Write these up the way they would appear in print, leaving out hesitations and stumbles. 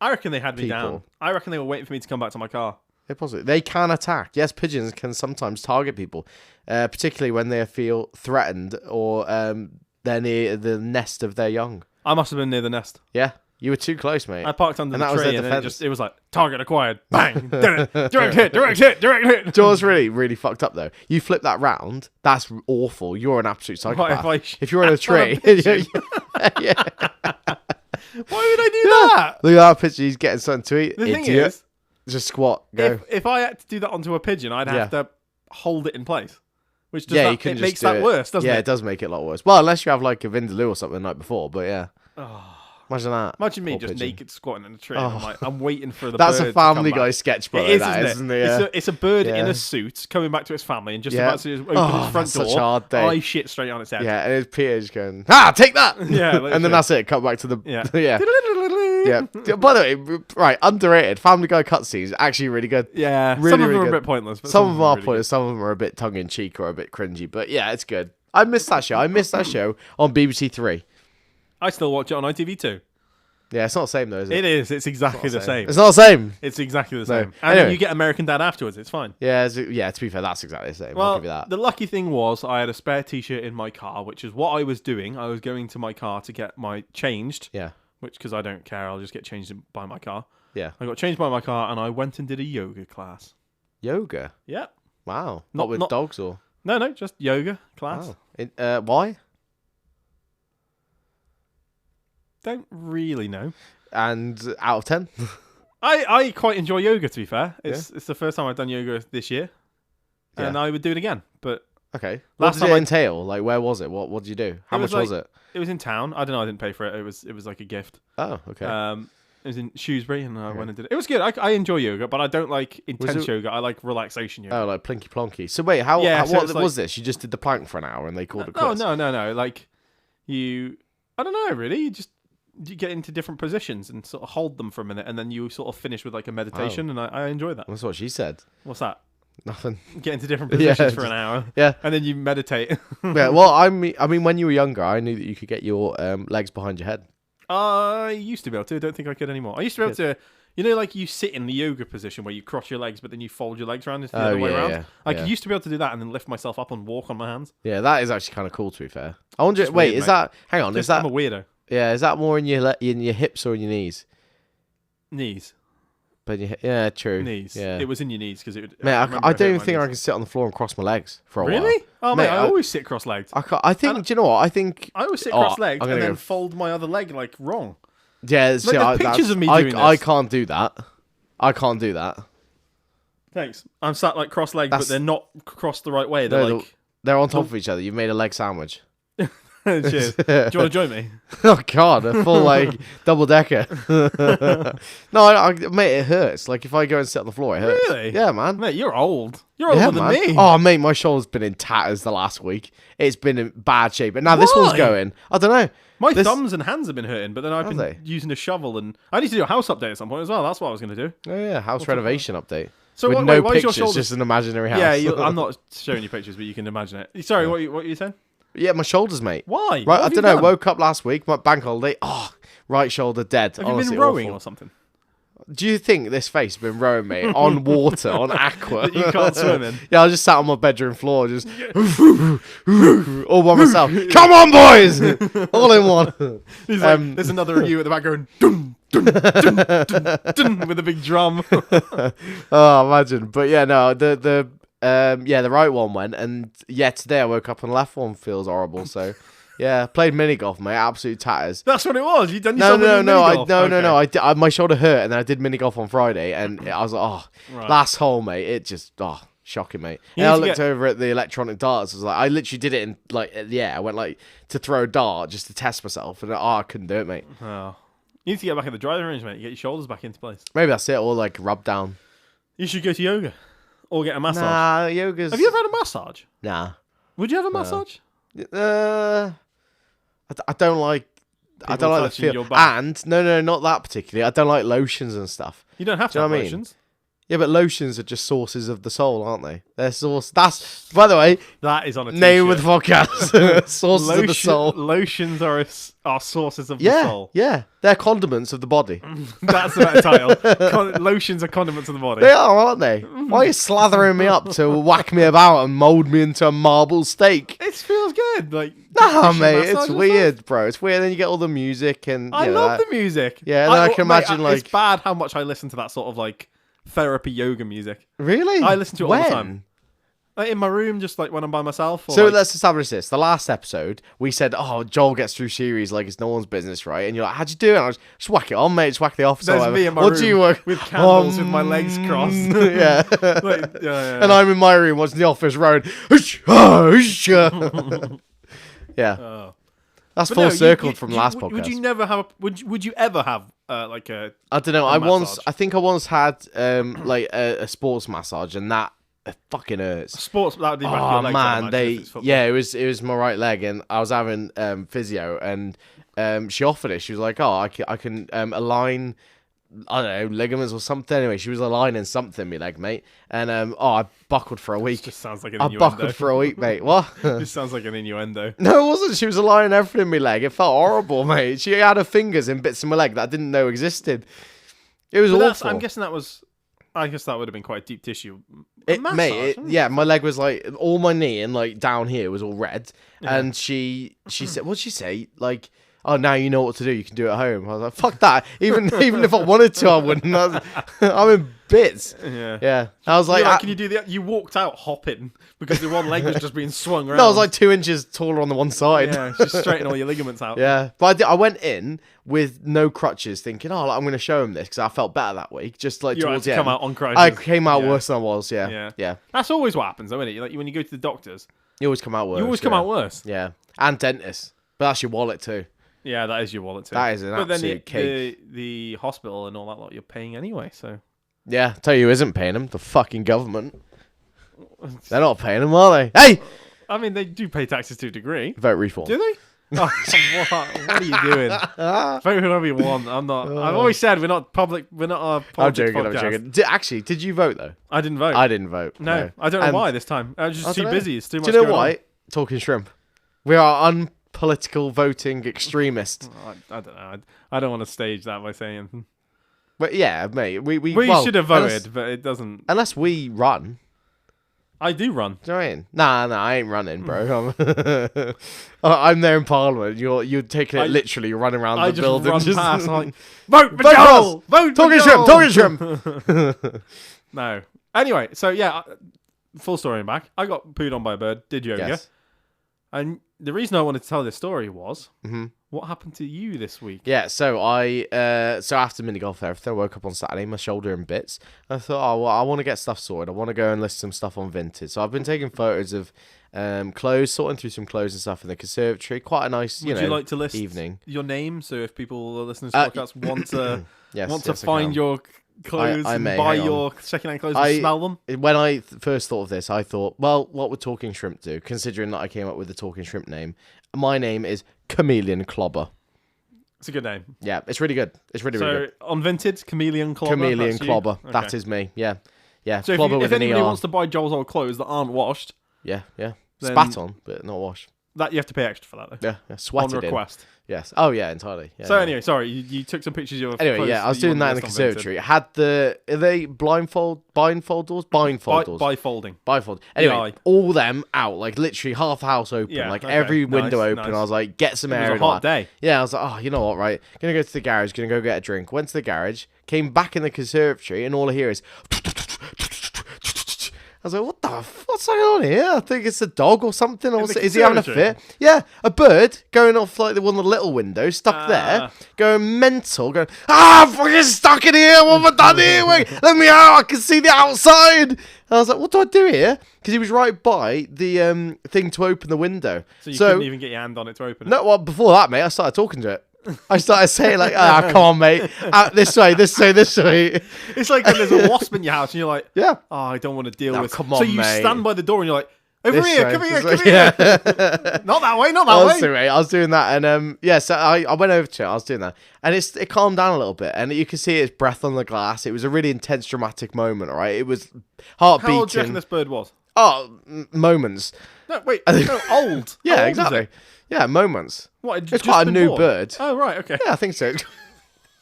I reckon they had me down. people. I reckon they were waiting for me to come back to my car. They can attack. Yes, pigeons can sometimes target people, particularly when they feel threatened or they're near the nest of their young. I must have been near the nest. Yeah, you were too close, mate. I parked under And the that was tree their and defense. it was like, target acquired. Bang. Direct hit, direct hit, direct hit. Jaws really, really fucked up though. You flip that round, that's awful. You're an absolute psychopath. If you're on a tree, yeah. Why would I do that? Look at that picture. He's getting something to eat. The thing Idiot. is, just squat. Go. if I had to do that onto a pigeon, I'd have to hold it in place. Which does you that, can it just makes do that it. worse, doesn't it? Yeah, it does make it a lot worse. Well, unless you have like a vindaloo or something the night before, but yeah. Oh. Imagine that. Imagine me Poor just pigeon. naked squatting in a tree. And I'm waiting for the That's bird a Family to come Guy back. sketch, brother. It is, that, isn't it? Yeah. It's a bird in a suit coming back to its family and just about to open its front that's door. such a hard day. I shit straight on its head. Yeah, and it's Peter's going, take that! Yeah, and then that's it. Cut back to the... Yeah. yeah. By the way, right, underrated. Family Guy cutscenes, actually really good. Yeah, Really, some of them really are a good. bit pointless. But Some of them are really pointless, some of them are a bit tongue-in-cheek or a bit cringy, but yeah, it's good. I missed that show. I missed that show on BBC Three. I still watch it on ITV2. Yeah, it's not the same though, is it? It is. It's exactly the same. It's not the same. It's exactly the same. And Anyway. then you get American Dad afterwards. It's fine. Yeah, to be fair, that's exactly the same. I'll Well, give you that. the lucky thing was I had a spare T-shirt in my car, which is what I was doing. I was going to my car to get my changed. Yeah. Which, because I don't care, I'll just get changed by my car. Yeah. I got changed by my car, and I went and did a yoga class. Yoga? Yeah. Wow. Not with dogs or? No, just yoga class. Wow. Why? Don't really know. And out of 10? I quite enjoy yoga, to be fair. It's the first time I've done yoga this year. And Yeah. I would do it again. But Okay. What did it entail? Like, where was it? What did you do? How much was it? It was in town. I don't know. I didn't pay for it. It was like a gift. Oh, okay. It was in Shrewsbury, and I went and did it. It was good. I enjoy yoga, but I don't like intense yoga. I like relaxation yoga. Oh, like plinky plonky. So wait, what was this? You just did the plank for an hour and they called it quits? No. Like, I don't know, really. You get into different positions and sort of hold them for a minute, and then you sort of finish with like a meditation, and I enjoy that. That's what she said. What's that? Nothing. Get into different positions for an hour. Yeah. And then you meditate. Yeah, well, I mean, when you were younger, I knew that you could get your legs behind your head. I used to be able to. I don't think I could anymore. I used to be able to, like you sit in the yoga position where you cross your legs, but then you fold your legs around the other way around. I used to be able to do that and then lift myself up and walk on my hands. Yeah, that is actually kind of cool, to be fair. I wonder, wait, is that, hang on, is that... I'm a weirdo. Yeah, is that more in your hips or in your knees? Knees. But yeah, true. Knees. Yeah. It was in your knees because it. Mate, I don't even think I can sit on the floor and cross my legs for a while. Really? Oh, Mate, mate, I always sit cross-legged. I think. Do you know what? I think I always sit cross-legged and then fold my other leg like wrong. Yeah, like the pictures of me doing this. I can't do that. I can't do that. Thanks. I'm sat like cross-legged, but they're not crossed the right way. They're on top of each other. You've made a leg sandwich. Cheers. Do you want to join me? Oh God, a full like double decker. No, mate, it hurts. Like if I go and sit on the floor, it hurts. Really? Yeah, man. Mate, you're old. You're older than me. Oh, mate, my shoulder's been in tatters the last week. It's been in bad shape, and now this one's going. I don't know. My thumbs and hands have been hurting, but then I've been they? using a shovel, and I need to do a house update at some point as well. That's what I was going to do. Oh yeah, house renovation update. So with why no is pictures, your shoulder... just an imaginary house. Yeah, I'm not showing you pictures, but you can imagine it. Sorry, what are you saying? Yeah, my shoulders, mate. Why? Right, I don't know. Woke up last week, my bank holiday. Oh, right shoulder dead. Have Honestly, you been rowing awful. or something? Do you think this face has been rowing, mate, on water, on aqua? That you can't swim in? Yeah, I just sat on my bedroom floor, just all by myself. Come on, boys! All in one. He's like, there's another you at the back going, dun, dun, dun, dun, dun, with a big drum. Oh, imagine. But yeah, no, the right one went, and yeah, today I woke up and the left one feels horrible. So yeah, played mini golf, mate. Absolute tatters. That's what it was. You done yourself No. My shoulder hurt, and then I did mini golf on Friday, and I was like, last hole, mate. It just shocking, mate. And I looked over at the electronic darts. I was like, I literally did it in I went like to throw a dart just to test myself, and I couldn't do it, mate. Oh, you need to get back in the driving range, mate. Get your shoulders back into place. Maybe that's it, or like rub down. You should go to yoga. Or get a massage. Nah, yoga's... Have you ever had a massage? Nah. Would you have a massage? I don't like... I don't like the feel. And, no, not that particularly. I don't like lotions and stuff. You don't have to have lotions. Yeah, but lotions are just sources of the soul, aren't they? They're source. That's, by the way, that is on a name of the podcast. Sources of the soul. Lotions are sources of the soul. Yeah, they're condiments of the body. That's the better title. Lotions are condiments of the body. They are, aren't they? Why are you slathering me up to whack me about and mould me into a marble steak? It feels good. Like, nah, mate, it's weird, bro. It's weird. Then you get all the music and I love the music. Yeah, and I can imagine like it's bad how much I listen to that sort of like therapy yoga music. Really? I listen to it all the time. Like in my room, just like when I'm by myself. So let's establish this. The last episode, we said, "Oh, Joel gets through series like it's no one's business, right?" And you're like, "How'd you do it?" And I was just whack it on, mate. Just whack the office. There's me in my room do you work with candles with my legs crossed. Yeah. Yeah. And I'm in my room watching The Office, road. Yeah. That's full circled from last podcast. Would you never have? Would you ever have like a? I don't know. I think I once had like a sports massage, and that. It fucking hurts. Sports. That would be oh man, it was my right leg, and I was having physio, and she offered it. She was like, "Oh, I can align, I don't know, ligaments or something." Anyway, she was aligning something in my leg, mate, and I buckled for a week. This just sounds like an innuendo. I buckled for a week, mate. What? This sounds like an innuendo. No, it wasn't. She was aligning everything in my leg. It felt horrible, mate. She had her fingers in bits of my leg that I didn't know existed. It was awful. I'm guessing that was. I guess that would have been quite deep tissue. Yeah, my leg was like all my knee and like down here was all red. Yeah. And she said, what'd she say? Like, oh, now you know what to do. You can do it at home. I was like, fuck that. Even if I wanted to, I wouldn't. I'm in bits. Yeah. I was like, can you do that? You walked out hopping because the one leg was just being swung around. No, I was like 2 inches taller on the one side. Yeah, just straighten all your ligaments out. Yeah, but I went in with no crutches, thinking, oh, I'm going to show him this because I felt better that week. Just like towards the end. Come out on crutches. I came out worse than I was. Yeah. That's always what happens, though, isn't it? Like when you go to the doctors, you always come out worse. You always come out worse. Yeah, and dentists, but that's your wallet too. Yeah, that is your wallet too. That is an absolute cake. But then the hospital and all that lot you're paying anyway, so. Yeah, tell you who isn't paying them, the fucking government. They're not paying them, are they? Hey! I mean, they do pay taxes to a degree. Vote reform. Do they? Oh, what are you doing? Vote whoever you want. I'm not. I've always said we're not public. We're not a politics podcast. I'm joking. Actually, did you vote though? I didn't vote. I didn't vote. No. I don't know why this time. I was just too busy. It's too much. Do you know why? Talking shrimp. We are unpolitical voting extremists. I don't know. I don't want to stage that by saying anything. But yeah, mate, we should have voted, but it doesn't. Unless we run. I do run. Do you know what I mean? Nah, I ain't running, bro. I'm there in Parliament. You're taking it literally. You're running around the building. I just run past. I'm like, vote for Joel! Vote Talking shrimp! No. Anyway, so yeah, full story and back. I got pooed on by a bird. Did yoga. Yes. And the reason I wanted to tell this story was what happened to you this week. Yeah, so after mini golf and everything, I woke up on Saturday, my shoulder in bits. I thought, oh, well, I want to get stuff sorted. I want to go and list some stuff on Vinted. So I've been taking photos of clothes, sorting through some clothes and stuff in the conservatory. Quite a nice, Would you like to list evening. Your name, so if people listening to podcasts want to find your clothes and buy your second-hand clothes and smell them? When I first thought of this, I thought, well, what would Talking Shrimp do? Considering that I came up with the Talking Shrimp name. My name is Chameleon Clobber. It's a good name. Yeah, it's really good. It's really good. So, on Vinted, Chameleon Clobber. Chameleon Clobber. Okay. That is me. Yeah. So if anybody wants to buy Joel's old clothes that aren't washed... Yeah. Spat on, but not washed. That you have to pay extra for that, though. Yeah. Sweated on request. Yes. Oh, yeah, entirely. Yeah, Anyway, sorry, you took some pictures of your Anyway, I was doing that in the conservatory. I had are they blindfold doors? Bifolding. Anyway, all them out, like literally half the house open, every window open. Nice. I was like, get some air. It was a hot day. Yeah, I was like, oh, you know what, right? Gonna go to the garage, gonna go get a drink. Went to the garage, came back in the conservatory, and all I hear is... I was like, what's going on here? I think it's a dog or something. Or is he having a fit? Yeah, a bird going off like one of the little windows, stuck there, going mental, going, I'm fucking stuck in here. What have I done here? Wait, let me out. I can see the outside. And I was like, what do I do here? Because he was right by the thing to open the window. So you couldn't even get your hand on it to open it? No, well, before that, mate, I started talking to it. I started saying like, come on, mate. This way. It's like when there's a wasp in your house and you're like, yeah. Oh, I don't want to deal with. Come on, so you mate. stand by the door and you're like, Over here, come here, come here. Not that way, not that way. I was doing that, and so I went over to it. I was doing that, and it calmed down a little bit, and you could see its breath on the glass. It was a really intense, dramatic moment. All right, it was heart beating. How old do you reckon this bird was? Oh, moments. No, wait, no, old. Yeah, old exactly. Yeah, moments. What? It's quite a new bird. Oh right, okay. Yeah, I think so.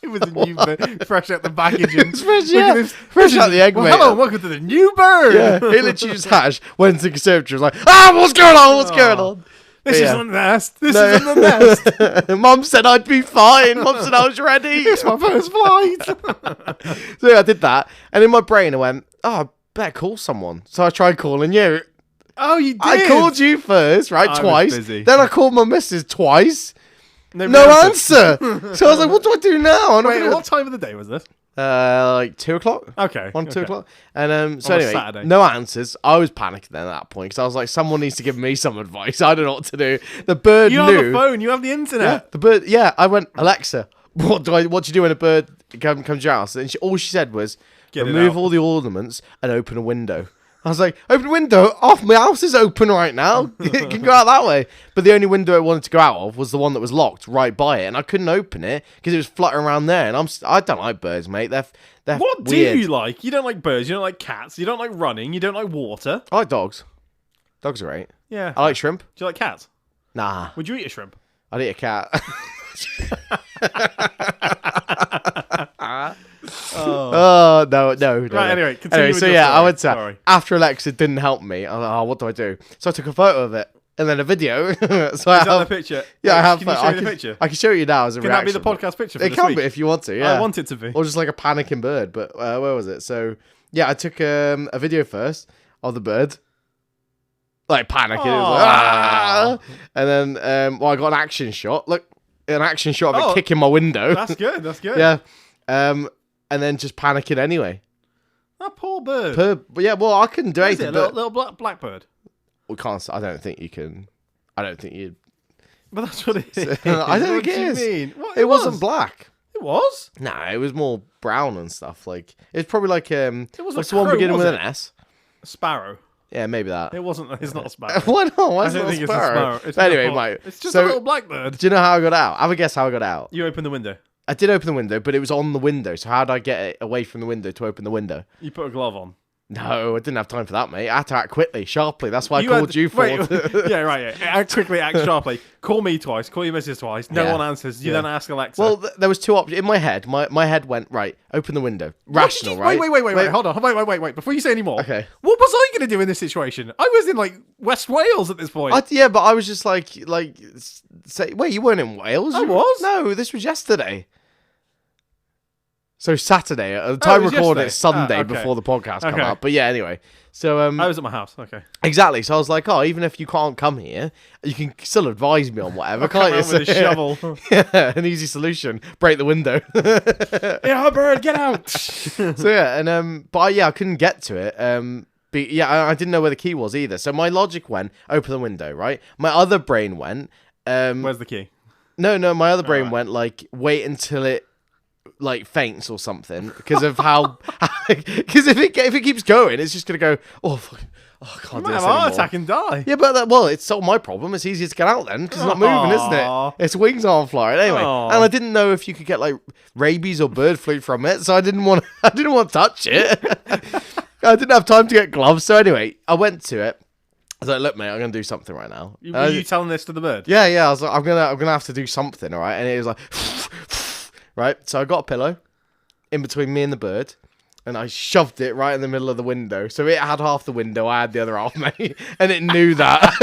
It was a new bird, fresh out the packaging. Fresh out the egg, mate. Hello, welcome to the new bird. Yeah, it literally just hatched, went to the conservatory, was like, what's going on? What's going on? This isn't the nest. This isn't the nest. Mum said I'd be fine. Mum said I was ready. It's my first flight. So yeah, I did that, and in my brain I went, I better call someone. So I tried calling you. Oh, you did? I called you first, right, twice. Was busy. Then I called my missus twice. No answer. So I was like, what do I do now? Wait, what time of the day was this? Like 2 o'clock. Okay. 2 o'clock. And so anyway, Saturday. No answers. I was panicking then at that point because I was like, someone needs to give me some advice. I don't know what to do. The bird knew. You have a phone. You have the internet. Yeah, the bird. Yeah, I went, Alexa, what do you do when a bird comes to your house? And all she said was, remove all the ornaments and open a window. I was like, open a window? Off, my house is open right now. It can go out that way. But the only window I wanted to go out of was the one that was locked right by it. And I couldn't open it because it was fluttering around there. And I don't like birds, mate. They're what weird. Do you like? You don't like birds. You don't like cats. You don't like running. You don't like water. I like dogs. Dogs are great. Yeah. I like shrimp. Do you like cats? Nah. Would you eat a shrimp? I'd eat a cat. No. Right, anyway, continue with so your yeah, story. I went to Sorry. after Alexa didn't help me. I was like, what do I do? So I took a photo of it and then a video. So Is that the picture? Yeah, I have. Can you show me the picture? I can show you now as a Can reaction. that be the podcast picture? For it this can week? be if you want to. Yeah, I want it to be. Or just like a panicking bird. But where was it? So yeah, I took a video first of the bird. Like panicking, it was like, and then I got an action shot. Look, an action shot of it kicking my window. That's good. That's good. Yeah, and then just panicking anyway. That poor bird. But yeah, well, I couldn't do anything. Little black bird. We can't. I don't think you can. I don't think you. But that's what it is. I don't think it is. Mean? What, it wasn't black. It was. Nah, it was more brown and stuff. Like it's probably like It was what's the one beginning with an S? A sparrow. Yeah, maybe that. It wasn't. It's not a sparrow. Why not? Why I don't think it's a sparrow. It's anyway, mate. It's just a little black bird. Do you know how I got out? Have a guess how I got out. You opened the window. I did open the window, but it was on the window. So how did I get it away from the window to open the window? You put a glove on. No, I didn't have time for that, mate. I had to act quickly, sharply. That's why I called you for. Yeah, right. Yeah. Act quickly, act sharply. Call me twice. Call your missus twice. No one answers. You then ask Alexa. Well, there was two options in my head. My head went right. Open the window. Rational, right? Wait. Hold on. Wait. Before you say any more. Okay. What was I going to do in this situation? I was in like West Wales at this point. Yeah, but I was just like, say, wait, you weren't in Wales? I was. No, this was yesterday. So Saturday, at the time recording, it's Sunday before the podcast come out. But yeah, anyway. So I was at my house. Okay. Exactly. So I was like, even if you can't come here, you can still advise me on whatever, can't you? With a shovel. Yeah, an easy solution. Break the window. Yeah, bird, get out. So yeah, and but I couldn't get to it. But yeah, I didn't know where the key was either. So my logic went, open the window, right? My other brain went, where's the key? No, my other brain went like, wait until it like faints or something because of how because if it keeps going it's just gonna go I can't do this anymore. Have a heart attack and die. Yeah, but it's not my problem. It's easier to get out then because it's not moving, isn't it? Its wings aren't flying anyway. And I didn't know if you could get like rabies or bird flu from it, so I didn't want to touch it. I didn't have time to get gloves, so anyway I went to it. I was like, look, mate, I'm gonna do something right now. Were you telling this to the bird? Yeah. I was like, I'm gonna have to do something, all right? And it was like. Right, so I got a pillow in between me and the bird, and I shoved it right in the middle of the window. So it had half the window, I had the other half, mate, and it knew that.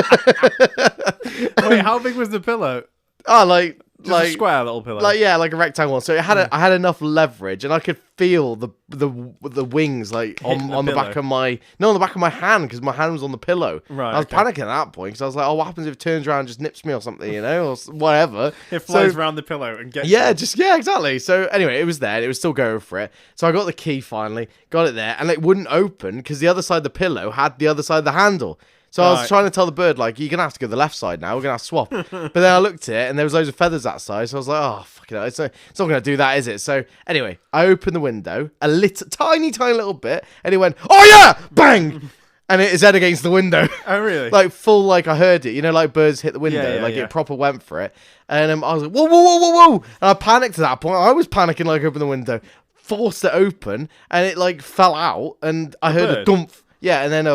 Wait, how big was the pillow? Oh, like a square little pillow. Like a rectangle. So it had I had enough leverage, and I could feel the wings like on the back of my on the back of my hand because my hand was on the pillow. Right. I was panicking at that point because I was like, what happens if it turns around and just nips me or something, or whatever. It flies around the pillow and gets. Yeah, exactly. So anyway, it was there. It was still going for it. So I got the key finally, got it there, and it wouldn't open because the other side of the pillow had the other side of the handle. So I was trying to tell the bird, like, you're going to have to go the left side now. We're going to have to swap. But then I looked at it, and there was loads of feathers that side. So I was like, oh, fuck it. It's not going to do that, is it? So anyway, I opened the window a tiny little bit, and it went, oh, yeah! Bang! and it his head against the window. Oh, really? Like full, like I heard it. You know, like birds hit the window. It proper went for it. And I was like, whoa, whoa, whoa, whoa, whoa. And I panicked at that point. I was panicking, like, open the window. Forced it open, and it, like, fell out. And I heard a dump. Yeah, and then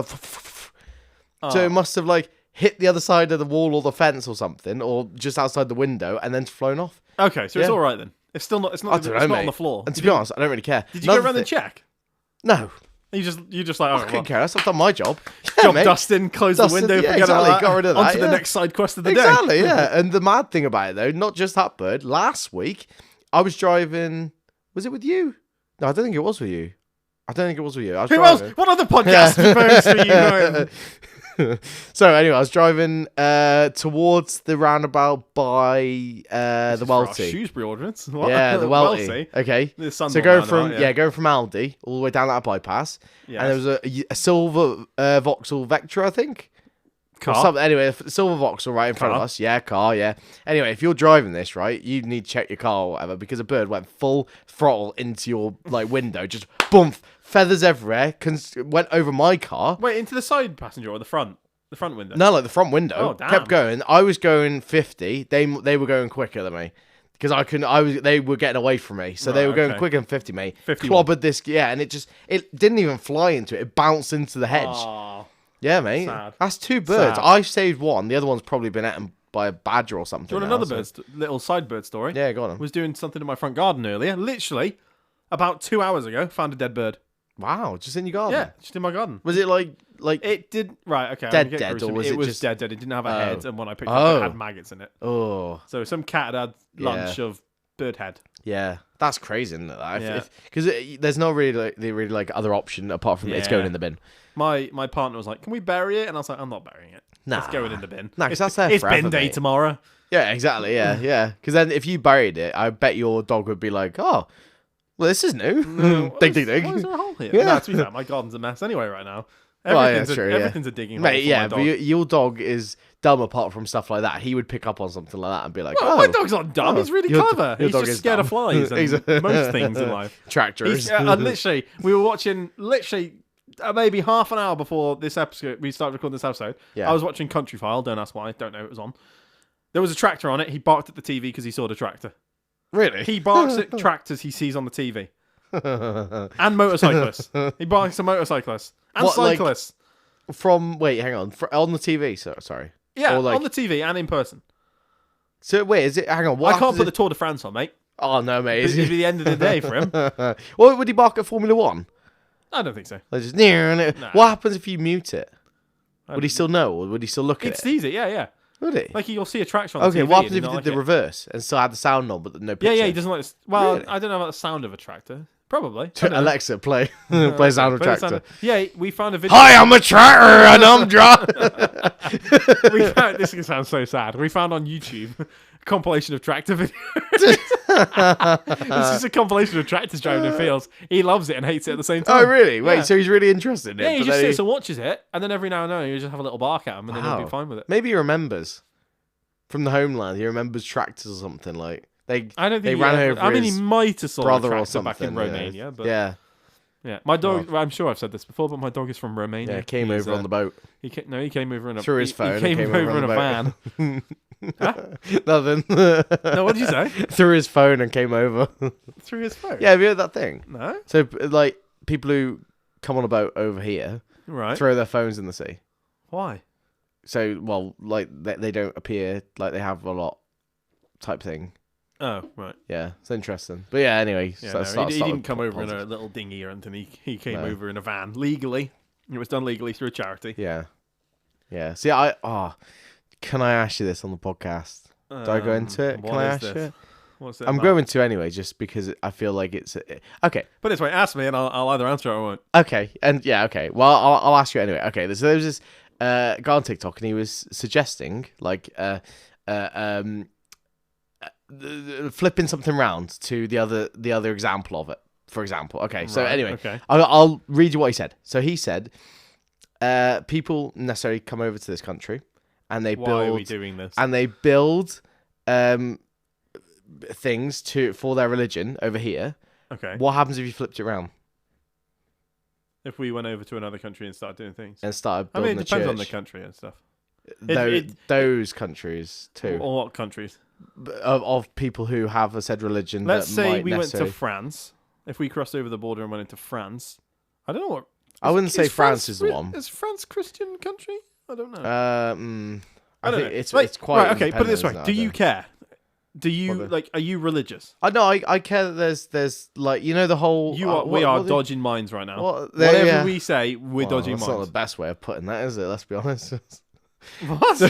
So it must have, like, hit the other side of the wall or the fence or something, or just outside the window, and then flown off. Okay, so it's all right then. It's still not. It's not. It's not on the floor. And to be honest, I don't really care. Did you go around and check? No. You just like, I don't care. I've done my job. Job dusting, close the window, forget about that. Got rid of that. On to the next side quest of the day. Exactly, yeah. And the mad thing about it, though, not just that bird. Last week, I was driving. Was it with you? No, I don't think it was with you. I was Who driving. else? What other podcast were you going? So anyway, I was driving towards the roundabout by the Welty. Shrewsbury Ordnance. What? Yeah, the Welty. Okay. So going from Aldi all the way down that bypass, and there was a silver Vauxhall Vectra, I think. Car. Anyway, a silver Vauxhall right in front of us. Yeah, car. Yeah. Anyway, if you're driving this, right, you need to check your car or whatever, because a bird went full throttle into your window, just boom. Feathers everywhere, went over my car. Wait, into the side passenger or the front? The front window? No, like the front window. Oh, damn. Kept going. I was going 50. They were going quicker than me. Because I couldn't, they were getting away from me. So they were going quicker than 50, mate. 51. Clobbered this, and it didn't even fly into it. It bounced into the hedge. Aww. Yeah, mate. Sad. That's 2 birds. Sad. I saved one. The other one's probably been eaten by a badger or something. Do you want another little side bird story? Yeah, go on. I was doing something in my front garden earlier. Literally, about 2 hours ago, found a dead bird. Wow, just in your garden? Yeah, just in my garden. Was it like it did right? Okay, dead, or was it was just dead? It didn't have a head, and when I picked it up, it had maggots in it. Oh, so some cat had lunch of bird head. Yeah, that's crazy, isn't it? Yeah. Because there's no really like other option apart from it's going in the bin. My partner was like, "Can we bury it?" And I was like, "I'm not burying it. Nah, it's going in the bin. Nah, because that's there It's forever, bin day mate. tomorrow." Yeah, exactly. Yeah. Because then if you buried it, I bet your dog would be like, "Oh, well, this is new." Dig, dig, dig. Why is there a hole here? Yeah. No, to be fair, my garden's a mess anyway right now. Everything's a digging hole. Mate, for my dog. but your dog is dumb apart from stuff like that. He would pick up on something like that and be like, well, my dog's not dumb. He's really clever. Your He's dog just is scared dumb. of flies and most things in life. Tractors. Literally, we were watching, maybe half an hour before this episode, we started recording this episode. Yeah. I was watching Country File. Don't ask why. Don't know it was on. There was a tractor on it. He barked at the TV because he saw the tractor. Really? He barks at tractors he sees on the TV. And motorcyclists. He barks at motorcyclists. And cyclists. Wait, hang on. On the TV, sorry. Yeah, on the TV and in person. So, wait, is it... Hang on, what I can't put the Tour de France on, mate. Oh, no, mate. It'd be the end of the day for him. Well, would he bark at Formula 1? I don't think so. Like just, What happens if you mute it? Would he still know, or would he still look at it? It's easy, yeah. Would he? Like, you'll see a tractor on the TV. Okay, what happens if he did the reverse and still had the sound on, but no picture? Yeah, he doesn't like... Well, Really? I don't know about the sound of a tractor. Probably. Alexa, play sound of tractor. Yeah, we found a video. Hi, I'm a tractor and I'm driving. This sounds so sad. We found on YouTube a compilation of tractor videos. This is a compilation of tractors driving in fields. He loves it and hates it at the same time. Oh, really? Wait, Yeah. so he's really interested in it? Yeah, he just sits and watches it, and then every now and then he just have a little bark at him, and then he'll be fine with it. Maybe he remembers from the homeland. He remembers tractors or something like. I don't think they ran over he might have saw brother a or tractor something back in Romania, but yeah. My dog. I'm sure I've said this before, but my dog is from Romania. Yeah, came over on the boat. He came over in a through his phone. He came over in a van. Huh? Nothing. No, what did you say? Through his phone and came over. Through his phone. Yeah, have you heard that thing? No. So like people who come on a boat over here, throw their phones in the sea. Why? So like they don't appear like they have a lot, type thing. Oh, right. Yeah, it's interesting. But yeah, anyway. Yeah, he didn't come over in a little dinghy or anything. He came over in a van legally. It was done legally through a charity. Yeah. Yeah. See, can I ask you this on the podcast? Do I go into it? Can I ask you it? What's it I'm going to anyway, just because I feel like it's... Okay. But this way, ask me and I'll either answer or I won't. Okay. And yeah, okay. Well, I'll ask you anyway. Okay, so there was this guy on TikTok and he was suggesting, like... flipping something round to the other example of it, for example. Okay, so anyway, I'll read you what he said. So he said, people necessarily come over to this country, and they build. Why are we doing this? And they build things for their religion over here. Okay. What happens if you flipped it around? If we went over to another country and started doing things. And started I mean, building it depends a on the church. country and stuff. Those countries too. Or what countries? Of people who have a said religion. Let's that say might we went necessarily... to France. If we crossed over the border and went into France, I don't know what. I wouldn't say France is the one. Is France Christian country? I don't know. I think know. it's right. quite Okay, put it this way: independent, do you care? Do you Are you religious? I know. I care that there's like the whole. We are dodging minds right now. Whatever we say, we're dodging minds. That's not the best way of putting that, is it? Let's be honest. What?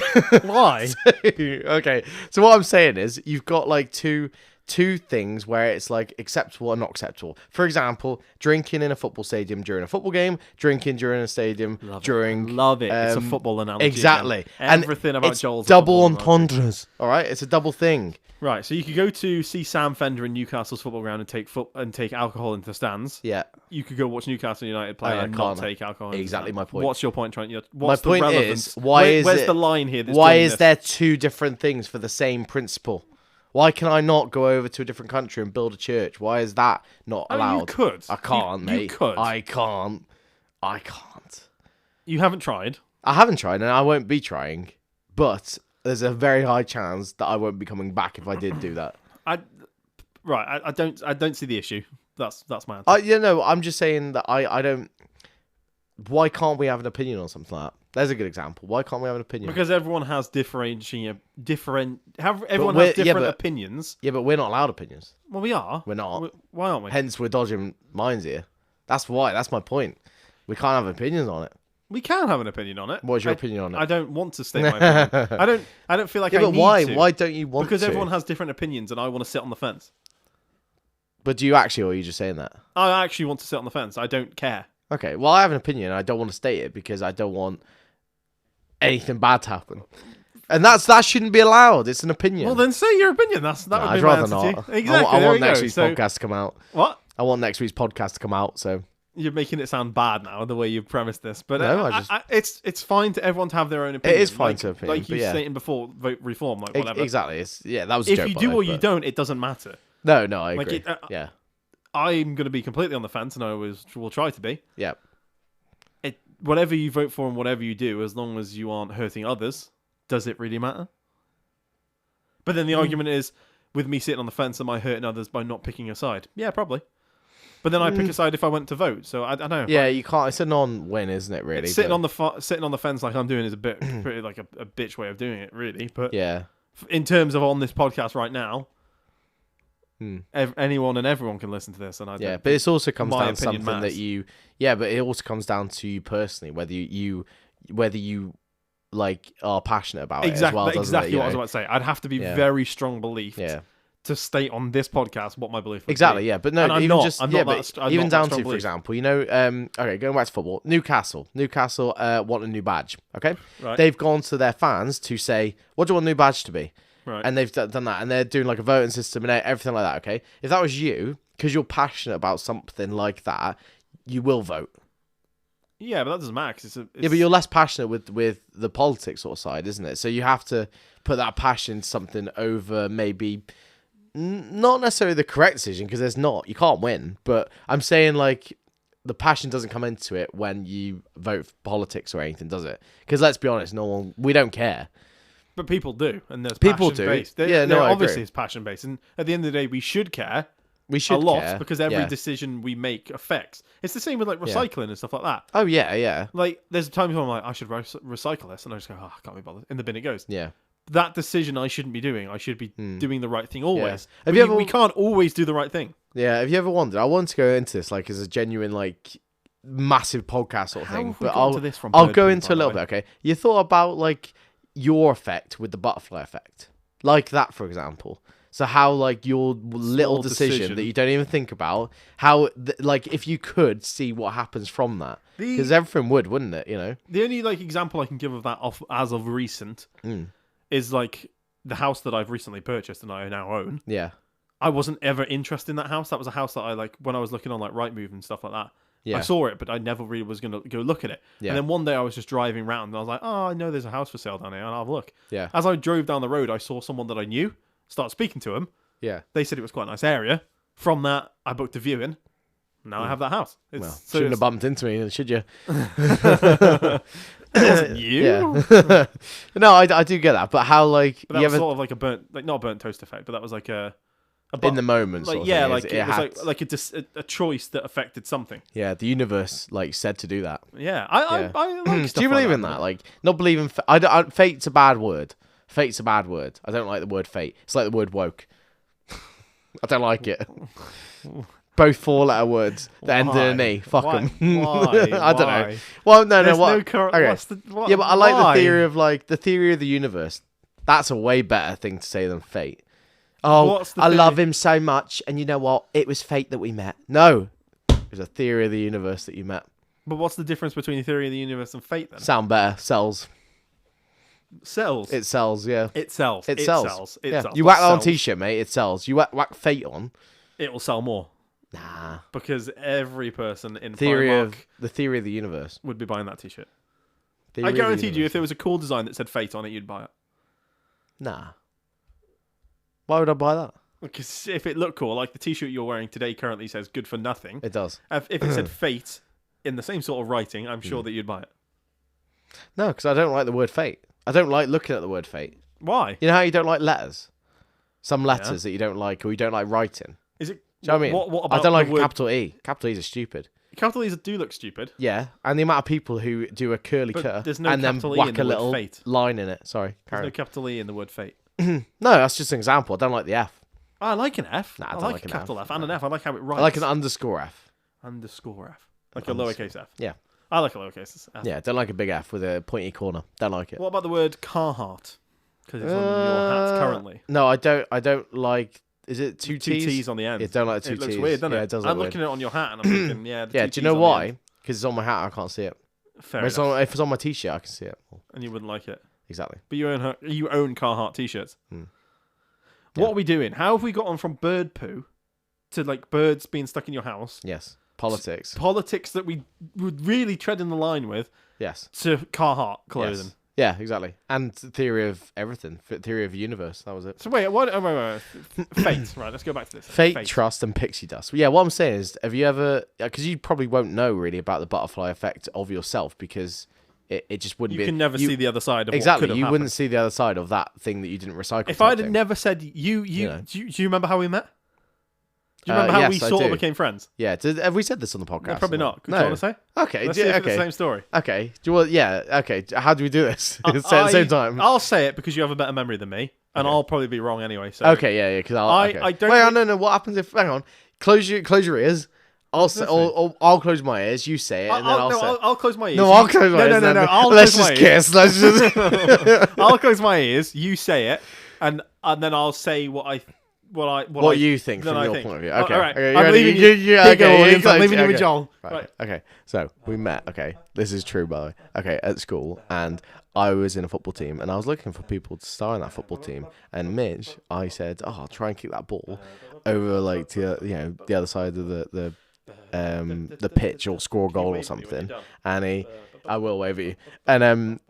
Why? Okay. So what I'm saying is, you've got like two things where it's like acceptable and not acceptable. For example, drinking in a football stadium during a football game, drinking during a stadium during. Love it. It's a football analogy. Exactly. Again. Everything about Joel's double entendres. All right, it's a double thing. Right, so you could go to see Sam Fender in Newcastle's football ground and take alcohol into the stands. Yeah. You could go watch Newcastle United play and not take alcohol. Exactly my point. What's your point? What's my point the relevance? is, where's the line here? Why is there two different things for the same principle? Why can I not go over to a different country and build a church? Why is that not allowed? You could. I can't, mate. You could. I can't. You haven't tried. I haven't tried, and I won't be trying. But there's a very high chance that I won't be coming back if I did do that. I don't see the issue. That's my answer. I'm just saying that I don't. Why can't we have an opinion on something like that? There's a good example. Why can't we have an opinion? Because everyone has different opinions. Yeah, but we're not allowed opinions. Well, we are. We're not. Why aren't we? Hence, we're dodging minds here. That's why. That's my point. We can't have opinions on it. We can have an opinion on it. What's your opinion on it? I don't want to state my opinion. I don't feel like I but need why? to. Why don't you want to? Because everyone has different opinions, and I want to sit on the fence. But do you actually, or are you just saying that? I actually want to sit on the fence. I don't care. Okay, well, I have an opinion. I don't want to state it because I don't want anything bad to happen. And that shouldn't be allowed. It's an opinion. Well, then say your opinion. That would be I'd my rather answer not. to you. Exactly. I want next week's podcast to come out. What? I want next week's podcast to come out, so... You're making it sound bad now, the way you premised this. But no, it's fine to everyone to have their own opinion. It is fine to opinion. Like you stated before, vote reform, like whatever. Exactly. That was a joke. If you do or you don't, it doesn't matter. No, I agree. Yeah. I'm going to be completely on the fence, and I always will try to be. Yeah. Whatever you vote for and whatever you do, as long as you aren't hurting others, does it really matter? But then the argument is, with me sitting on the fence, am I hurting others by not picking a side? Yeah, probably. But then I pick a side if I went to vote, so I don't know. Yeah, you can't. It's a non-win, isn't it? Really, sitting on the fence like I'm doing is a bit pretty like a bitch way of doing it, really. But yeah, in terms of on this podcast right now, anyone and everyone can listen to this, and but it also comes down to something matters. that you. Yeah, but it also comes down to you personally, whether you like are passionate about it as well. Exactly what I was about to say. I'd have to be very strong belief. Yeah. To state on this podcast what my belief is. Yeah, but no, and even down to, for example, okay, going back to football, Newcastle want a new badge, okay? Right. They've gone to their fans to say, what do you want a new badge to be? Right. And they've done that, and they're doing like a voting system and everything like that, okay? If that was you, because you're passionate about something like that, you will vote. Yeah, but that doesn't matter. Yeah, but you're less passionate with the politics sort of side, isn't it? So you have to put that passion into something over maybe... Not necessarily the correct decision, because there's not. You can't win. But I'm saying, like, the passion doesn't come into it when you vote for politics or anything, does it? Because let's be honest, we don't care. But people do, and there's people passion-based. do. Obviously it's passion-based. And at the end of the day, we should care. We should a lot care. Because every decision we make affects. It's the same with like recycling and stuff like that. Oh, yeah. Like, there's times when I'm like, I should recycle this, and I just go, I can't be bothered. In the bin it goes. Yeah. That decision I shouldn't be doing. I should be doing the right thing always. Yeah. We can't always do the right thing. Yeah. Have you ever wondered? I want to go into this like as a genuine like massive podcast sort of thing, but I'll go into a little bit. Okay. You thought about like your effect with the butterfly effect, like that for example. So how like your little decision that you don't even think about, how like if you could see what happens from that, because everything would, wouldn't it? You know. The only like example I can give of that as of recent. Is like the house that I've recently purchased and I now own. Yeah. I wasn't ever interested in that house. That was a house that I like when I was looking on like Rightmove and stuff like that. Yeah. I saw it, but I never really was going to go look at it. Yeah. And then one day I was just driving around and I was like, oh, I know there's a house for sale down here and I'll have a look. Yeah. As I drove down the road, I saw someone that I knew, start speaking to him. Yeah. They said it was quite a nice area. From that, I booked a viewing. Now I have that house. Well, shouldn't have bumped into me, should you? It wasn't you. Yeah. No, I do get that, but how like But that was sort of like a burnt, like not a burnt toast effect, but that was like in the moment, like sort of yeah, thing. like it was had, like a choice that affected something. Yeah, the universe like said to do that. Yeah, I like stuff Do you believe like in that? Like, not believe in fate's a bad word. Fate's a bad word. I don't like the word fate. It's like the word woke. I don't like it. Both 4-letter words that end in an E. Fuck them. Why? I don't know. Well, no. What? Okay. Yeah, but I like the theory of the theory of the universe. That's a way better thing to say than fate. Oh, I love him so much, and you know what? It was fate that we met. No, it was a theory of the universe that you met. But what's the difference between the theory of the universe and fate then? Sound better. Sells. Sells. It sells, yeah. It sells. It sells. sells. It Yeah. sells. You whack that on a t-shirt, mate, it sells. You whack fate on. It will sell more. Nah. Because every person in The Primark theory of the universe. would be buying that t-shirt. Theory I of the guaranteed you universe. if there was a cool design that said fate on it, you'd buy it. Nah. Why would I buy that? Because if it looked cool, like the t-shirt you're wearing today currently says good for nothing. It does. If it said fate in the same sort of writing, I'm sure that you'd buy it. No, because I don't like the word fate. I don't like looking at the word fate. Why? You know how you don't like letters? Some letters that you don't like or you don't like writing. Is it? Do you know what I mean? What about I don't like the word... capital E. Capital E's are stupid. Capital E's do look stupid. Yeah, and the amount of people who do a curly But cur there's no and then capital E in whack the a word little fate. line in it. Sorry, There's carry no capital E in the word fate. on. No, that's just an example. I don't like the F. I like an F. Nah, I I don't like like a an capital F. F and an F. I like how it writes. I like an underscore F. underscore F. Like a lowercase f. Yeah. I like a lowercase f. Yeah, don't like a big F with a pointy corner. Don't like it. What about the word Carhartt? Because it's on your hats currently. No, I don't like. Is it two Two T's? T's on the end. Yeah, don't like two it T's. looks weird, doesn't Yeah, it? it does look I'm looking at it on your hat and I'm thinking, yeah. Yeah, do you know why? Because it's on my hat, I can't see it. Fair enough. If it's on my t-shirt, I can see it. And you wouldn't like it. Exactly. But you own Carhartt t-shirts. Yeah. What are we doing? How have we got on from bird poo to like birds being stuck in your house? Yes. Politics. Politics that we would really tread in the line with. Yes. To Carhartt clothing. Yes. Yeah, exactly. And theory of everything. Theory of the universe. That was it. So wait. Fate. Right, let's go back to this. Fate, trust, and pixie dust. Yeah, what I'm saying is, have you ever... Because you probably won't know really about the butterfly effect of yourself because it just wouldn't be... You can never see the other side of exactly, what could have you happened. wouldn't see the other side of that thing that you didn't recycle. If I'd have never said you know. do you remember how we met? Do you remember how we sort of became friends? Yeah, have we said this on the podcast? No, probably not. Do you want to say? Okay, let's see if it's the same story. Okay, okay. How do we do this? Say it at the same time. I'll say it because you have a better memory than me, and I'll probably be wrong anyway. So okay, yeah. Because I don't. Wait, no. What happens if? Hang on. Close your ears. I'll say, or I'll close my ears. You say it, and then I'll say. I'll close my ears. No, I'll close my ears. No. Let's just kiss. Let's just. I'll close my ears. You say it, and then I'll say what you think from your point of view. Okay, all right. Okay, I'm leaving you. I'm leaving you with Joel. Right. Okay. So we met. Okay, this is true, by the way. Okay, at school, and I was in a football team, and I was looking for people to star in that football team. And Mitch, I said, "Oh, I'll try and kick that ball over like to the other side of the pitch or score a goal or something." And I will wave at you. And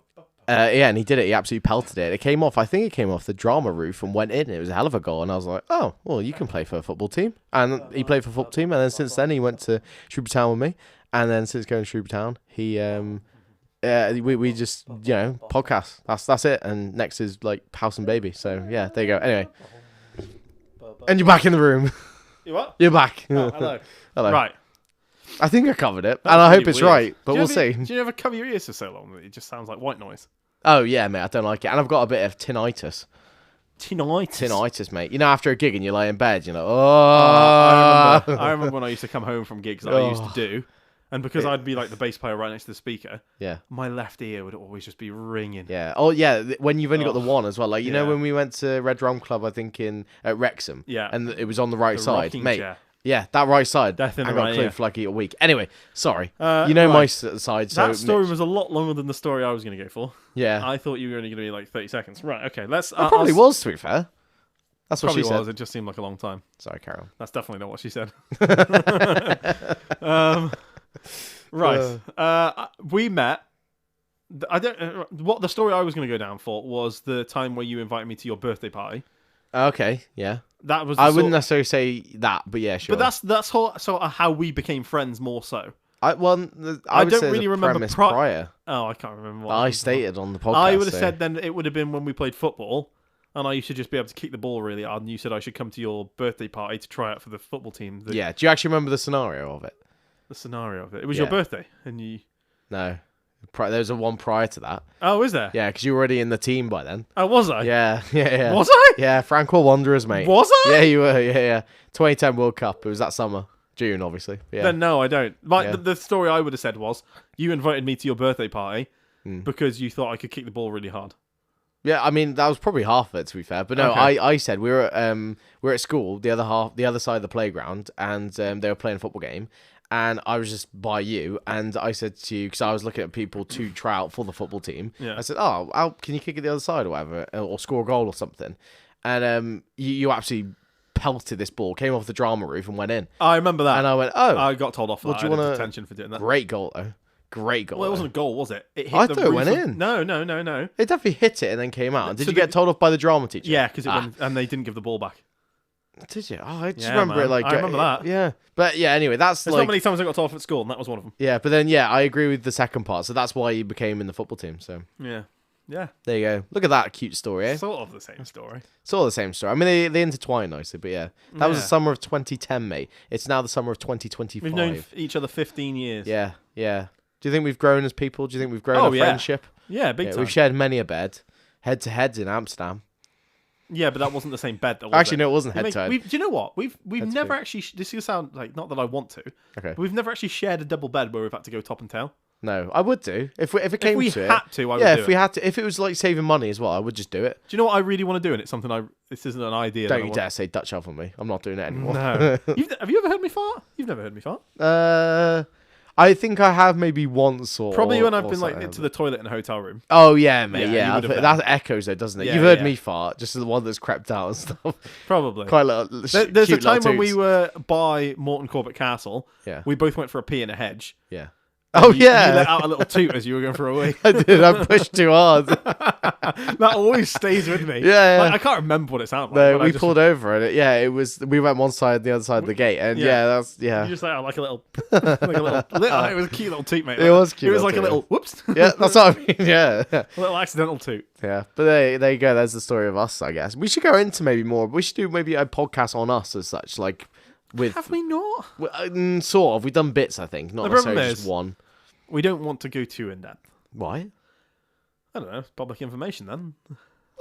and he did it. He absolutely pelted it. It came off. I think it came off the drama roof and went in. It was a hell of a goal. And I was like, oh, well, you can play for a football team. And he played for a football team. And then since then, he went to Shrewsbury Town with me. And then since going to Shrewsbury Town, he we just podcast. That's it. And next is like house and baby. So yeah, there you go. Anyway, and you're back in the room. You what? You're back. Oh, hello. Hello. Right. I think I covered it, That's and I really hope it's weird. right, but we'll see. Do you ever cover your ears for so long that it just sounds like white noise? Oh yeah, mate, I don't like it, and I've got a bit of tinnitus. Tinnitus, mate. You know, after a gig and you lie in bed, you're like, I remember when I used to come home from gigs that I used to do, and because I'd be like the bass player right next to the speaker, my left ear would always just be ringing. Yeah. Oh yeah, when you've only got the one as well. Like you know when we went to Red Drum Club, I think at Wrexham. Yeah. And it was on the right side, mate. Chair. Yeah, that right side. Death in I the got right clue ear. for like a week. Anyway, sorry. My side. So that story was a lot longer than the story I was going to go for. Yeah. I thought you were only going to be like 30 seconds. Right. Okay. Let's. It probably was, to be fair. That's what probably she said. was. It just seemed like a long time. Sorry, Carol. That's definitely not what she said. Right. We met. I don't. What the story I was going to go down for was the time where you invited me to your birthday party. Okay. Yeah. That was. I wouldn't necessarily say that, but yeah, sure. But that's sort of how we became friends more so. I would don't say really the remember premise prior. Oh, I can't remember what I stated on the podcast. I would have said then it would have been when we played football, and I used to just be able to kick the ball really hard, and you said I should come to your birthday party to try out for the football team. Yeah. Do you actually remember the scenario of it? The scenario of it. It was your birthday, and you. No. There was a one prior to that. Oh, is there? Yeah, because you were already in the team by then. Oh, was I? Yeah. Was I? Yeah, Frankwell Wanderers, mate. Was I? Yeah, you were. Yeah. 2010 World Cup. It was that summer. June, obviously. Yeah. Then no, I don't. The story I would have said was you invited me to your birthday party because you thought I could kick the ball really hard. Yeah, I mean that was probably half of it, to be fair. But no, okay. I said we were at school, the other side of the playground, and they were playing a football game, and I was just by you, and I said to you, because I was looking at people to try out for the football team. Yeah. I said, "Oh, can you kick it the other side or whatever, or score a goal or something?" And you absolutely pelted this ball, came off the drama roof and went in. I remember that. And I went, oh. I got told off for that. Do you want detention for doing that. Great goal, though. Great goal. Well, it wasn't a goal, was it? It hit I thought it went in. No. It definitely hit it and then came out. Did you get told off by the drama teacher? Yeah, because and they didn't give the ball back. Did you? Oh, I just remember it like... I remember that. Yeah. But yeah, anyway, that's There's not many times I got told off at school, and that was one of them. Yeah, but then, I agree with the second part. So that's why you became in the football team, so... Yeah. There you go. Look at that cute story, eh? Sort of the same story. Sort of the same story. I mean, they intertwine nicely, but yeah. That was the summer of 2010, mate. It's now the summer of 2025. We've known each other 15 years. Yeah. Do you think we've grown as people? Do you think we've grown our friendship? Yeah, big time. We've shared many a bed. Head-to-heads in Amsterdam. Yeah, but that wasn't the same bed. No, it wasn't head-to-head. Do you know what? We've never actually... This is sound like... Not that I want to. Okay. But we've never actually shared a double bed where we've had to go top and tail. No, I would do if it came to it. If we had to, I would. Yeah, if we had to, if it was like saving money as well, I would just do it. Do you know what I really want to do? And it's something this isn't an idea. Don't you dare say Dutch elf on me. I'm not doing it anymore. No. Have you ever heard me fart? You've never heard me fart. I think I have maybe once or probably when I've been like into the toilet in a hotel room. Oh yeah, mate. Yeah, that echoes though, doesn't it? You've heard me fart, just the one that's crept out and stuff. Probably. Quite a little. There's a time when we were by Morton Corbett Castle. Yeah. We both went for a pee in a hedge. Yeah. You let out a little toot as you were going for a wee. I did. I pushed too hard. That always stays with me. Yeah. Like, I can't remember what it sounded like. No, we pulled over and it was. We went one side, the other side of the gate, and that's. You just let out like a little, it was a cute little toot, mate. It was cute. It was like a little whoops. Yeah, that's what I mean. Yeah, a little accidental toot. Yeah, but there you go. There's the story of us, I guess. We should go into maybe more. We should do maybe a podcast on us as such, like. Have we not? Sort of. We've done bits, I think, not necessarily just one. We don't want to go too in depth. Why? I don't know. It's public information then.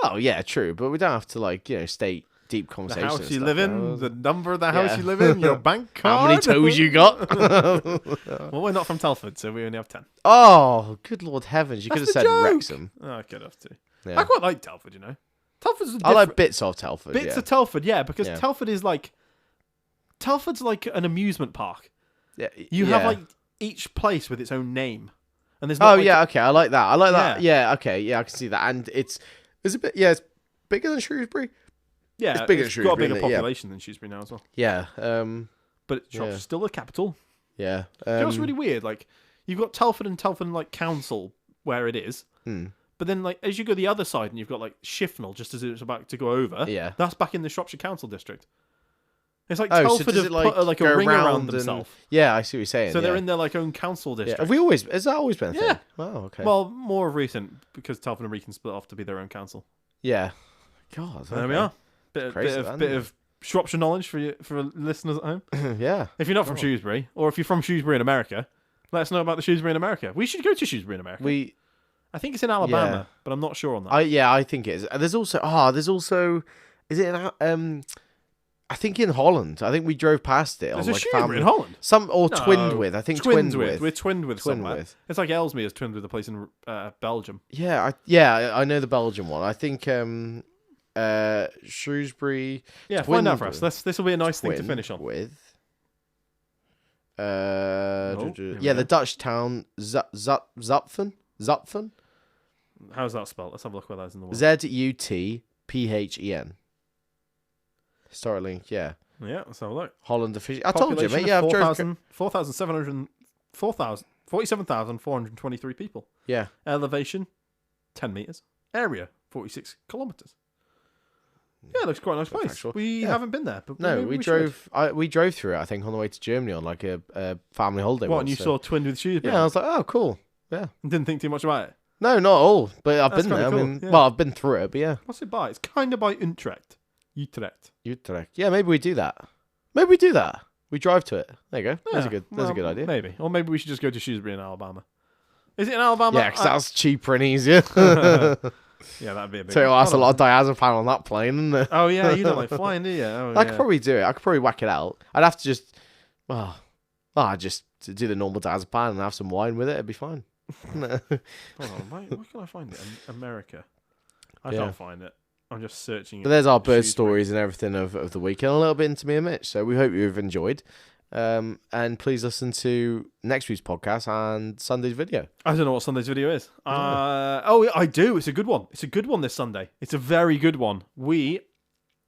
Oh yeah, true. But we don't have to state deep conversations. The house you live in, the number of the house you live in, your bank card. How many toes you got? Well, we're not from Telford, so we only have 10. Oh, good Lord heavens! You could have said joke. Wrexham. Oh, I could have too. Yeah. I quite like Telford, you know. Telford's I like bits of Telford. Bits of Telford, because Telford is like. Telford's like an amusement park. Yeah. You have like each place with its own name. And there's not okay, I like that. I like that. Yeah, okay, yeah, I can see that. And it's a bit, it's bigger than Shrewsbury. Yeah, it's bigger than Shrewsbury. Got a bigger population than Shrewsbury now as well. Yeah, but Shropshire's still the capital. Yeah, you know what's really weird? Like you've got Telford and Telford like council where it is, but then like as you go the other side and you've got like Shifnal just as it's about to go over. Yeah, that's back in the Shropshire Council district. It's like Telford have put a ring around themselves. Yeah, I see what you're saying. So they're in their like own council district. Yeah. Has that always been a thing? Yeah. Oh, okay. Well, more recent because Telford and Wrekin split off to be their own council. Yeah. God. So there we are. Bit of Shropshire knowledge for listeners at home. Yeah. If you're not from Shrewsbury, or if you're from Shrewsbury in America, let us know about the Shrewsbury in America. We should go to Shrewsbury in America. I think it's in Alabama, but I'm not sure on that. I think it is. There's also. Is it in I think in Holland. I think we drove past it. There's a Shrewsbury in Holland. Twinned with. I think twinned with. We're twinned with somewhere. It's like Ellesmere is twinned with a place in Belgium. Yeah, I know the Belgian one. I think Shrewsbury. Yeah, find out for us. This will be a nice thing to finish on. With. The Dutch town Zutphen. Zutphen. How's that spelled? Let's have a look where that is in the world. Zutphen. Historic link, yeah. Yeah, let's have a look. Holland official. I told you, mate. Yeah, 47,423 people. Yeah. Elevation, 10 meters. Area, 46 kilometers. Yeah, it looks quite a nice place. Actual. We haven't been there, but No, maybe we should. drove. We drove through it. I think on the way to Germany on like a family holiday. What? once, And you so- saw Twinned with Shrewsbury? Yeah, I was like, oh, cool. Yeah. Didn't think too much about it. No, not at all. But I've That's been there. kinda I cool, mean, yeah. well, I've been through it. But yeah, What's it by? It's kind of by Utrecht. Utrecht. Utrecht. Yeah, maybe we do that. Maybe we do that. We drive to it. There you go. That's Yeah, a good idea. Maybe, or maybe we should just go to Shrewsbury in Alabama. Is it in Alabama? Yeah, because that's cheaper and easier. Yeah, that'd be a big. So that's a lot of diazepam on that plane, isn't it? Oh yeah, you don't like flying, do you? Oh, I yeah. could probably do it. I could probably whack it out. I'd have to just, just to do the normal diazepam and have some wine with it. It'd be fine. Hold on, where can I find it? America. I can't find it. I'm just searching. But there's our bird Shrewsbury. stories and everything of the week, and a little bit into me and Mitch. So we hope you've enjoyed. And please listen to next week's podcast and Sunday's video. I don't know what Sunday's video is. I do. It's a good one. It's a good one this Sunday. It's a very good one. We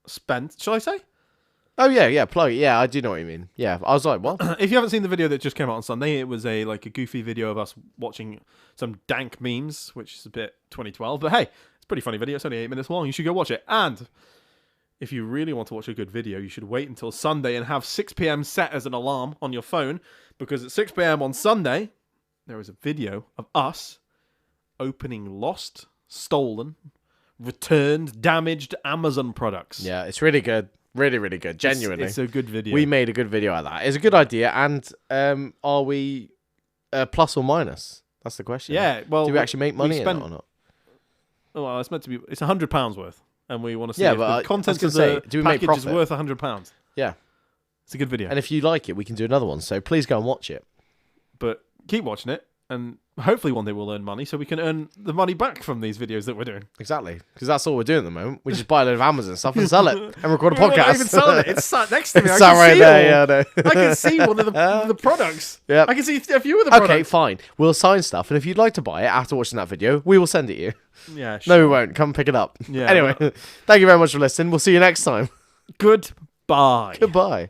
spent. Shall I say? Oh yeah, plug it. Yeah, I do know what you mean. Yeah, I was like, what? If you haven't seen the video that just came out on Sunday, it was a goofy video of us watching some dank memes, which is a bit 2012. But hey, it's a pretty funny video. It's only 8 minutes long. You should go watch it. And if you really want to watch a good video, you should wait until Sunday and have 6 p.m. set as an alarm on your phone, because at 6 p.m. on Sunday, there is a video of us opening lost, stolen, returned, damaged Amazon products. Yeah, it's really good. Really, really good. Genuinely. It's a good video. We made a good video out of that. It's a good idea. And are we plus or minus? That's the question. Yeah, well, do we actually make money in it or not? Well, it's meant to be. It's £100 worth, and we want to see Yeah, if but the contents I of was gonna the say, do we make package is profit? worth £100. Yeah. It's a good video. And if you like it, we can do another one. So please go and watch it. But keep watching it, and hopefully one day we'll earn money, so we can earn the money back from these videos that we're doing. Exactly. Because that's all we're doing at the moment. We just buy a load of Amazon stuff and sell it and record a podcast. We're not even selling it. It's sat next to me. It's I sat can right see there. all. Yeah, I know. I can see one of the products. Yeah. I can see a few of the products. Okay, fine. We'll sign stuff, and if you'd like to buy it after watching that video, we will send it you. Yeah, sure. No, we won't. Come pick it up. Yeah, Anyway, thank you very much for listening. We'll see you next time. Goodbye. Goodbye.